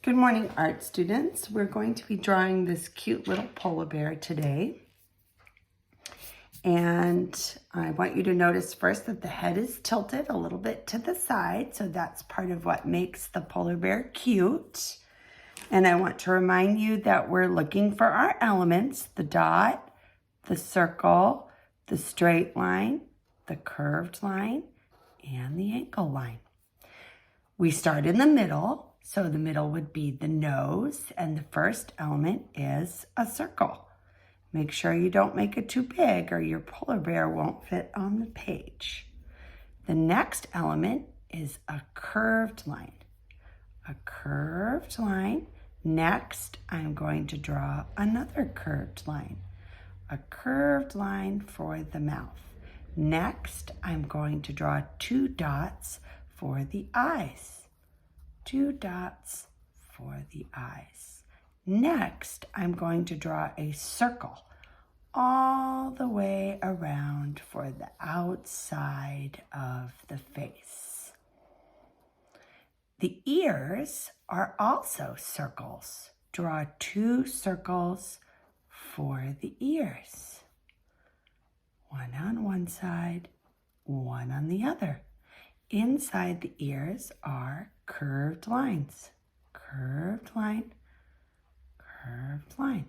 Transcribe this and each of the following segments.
Good morning, art students. We're going to be drawing this cute little polar bear today. And I want you to notice first that the head is tilted a little bit to the side. So that's part of what makes the polar bear cute. And I want to remind you that we're looking for our elements: the dot, the circle, the straight line, the curved line, and the angle line. We start in the middle. So the middle would be the nose, and the first element is a circle. Make sure you don't make it too big or your polar bear won't fit on the page. The next element is a curved line. A curved line. Next, I'm going to draw another curved line. A curved line for the mouth. Next, I'm going to draw two dots for the eyes. Two dots for the eyes. Next, I'm going to draw a circle all the way around for the outside of the face. The ears are also circles. Draw two circles for the ears. One on one side, one on the other. Inside the ears are curved lines. Curved line, curved line.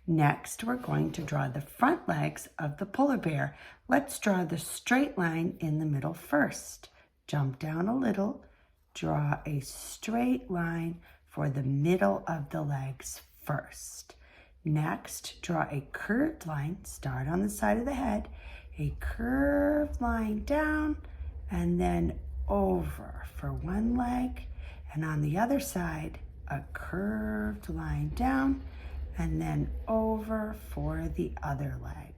Next, we're going to draw the front legs of the polar bear. Let's draw the straight line in the middle first. Jump down a little, draw a straight line for the middle of the legs first. Next, draw a curved line. Start on the side of the head. A curved line down, and then over for one leg, and on the other side, a curved line down, and then over for the other leg.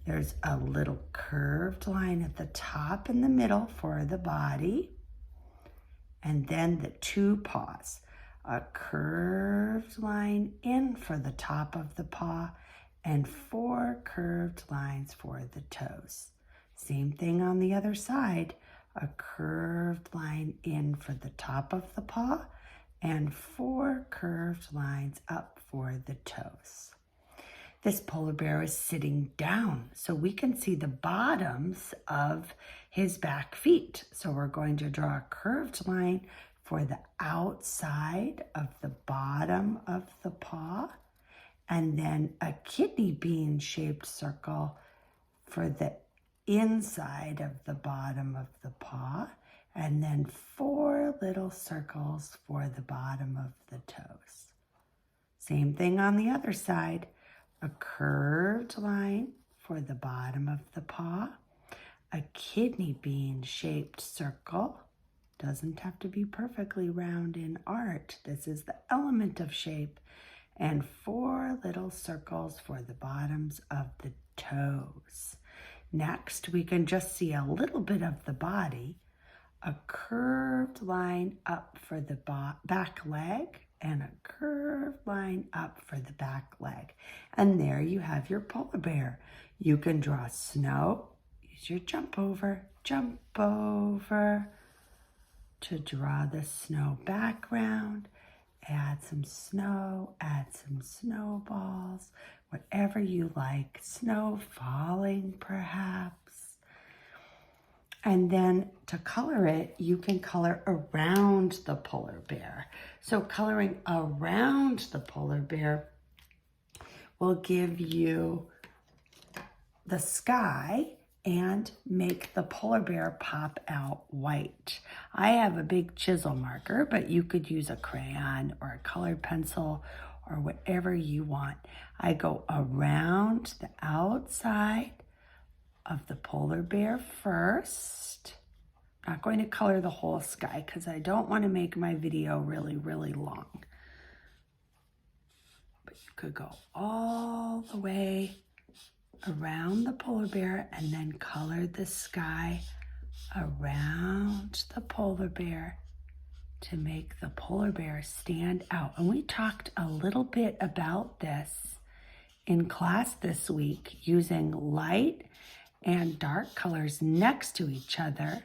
There's a little curved line at the top and the middle for the body, and then the two paws. A curved line in for the top of the paw, and four curved lines for the toes. Same thing on the other side, a curved line in for the top of the paw and four curved lines up for the toes. This polar bear is sitting down, so we can see the bottoms of his back feet. So we're going to draw a curved line for the outside of the bottom of the paw, and then a kidney bean shaped circle for the inside of the bottom of the paw, and then four little circles for the bottom of the toes. Same thing on the other side, a curved line for the bottom of the paw, a kidney bean shaped circle. Doesn't have to be perfectly round in art. This is the element of shape, and four little circles for the bottoms of the toes. Next, we can just see a little bit of the body, a curved line up for the back leg, and a curved line up for the back leg. And there you have your polar bear. You can draw snow. Use your jump over to draw the snow background. Add some snow, add some snowballs, whatever you like. Snow falling, perhaps. And then to color it, you can color around the polar bear. So coloring around the polar bear will give you the sky and make the polar bear pop out white. I have a big chisel marker, but you could use a crayon or a colored pencil or whatever you want. I go around the outside of the polar bear first. I'm not going to color the whole sky because I don't want to make my video really, really long. But you could go all the way around the polar bear and then color the sky around the polar bear to make the polar bear stand out. And we talked a little bit about this in class this week, using light and dark colors next to each other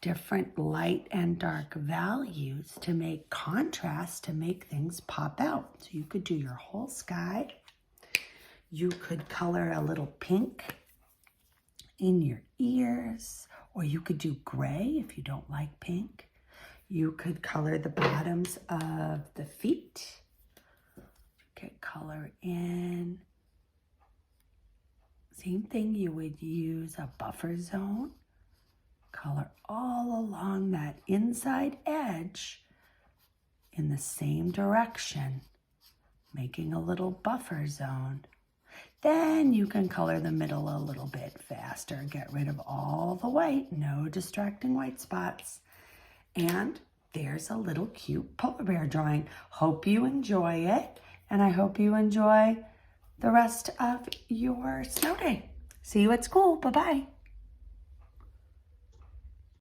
different light and dark values to make contrast, to make things pop out. So you could do your whole sky. You could color a little pink in your ears, or you could do gray if you don't like pink. You could color the bottoms of the feet. You could color in. Same thing, you would use a buffer zone. Color all along that inside edge in the same direction, making a little buffer zone. Then you can color the middle a little bit faster. Get rid of all the white, no distracting white spots. And there's a little cute polar bear drawing. Hope you enjoy it, and I hope you enjoy the rest of your snow day. See you at school. Bye-bye.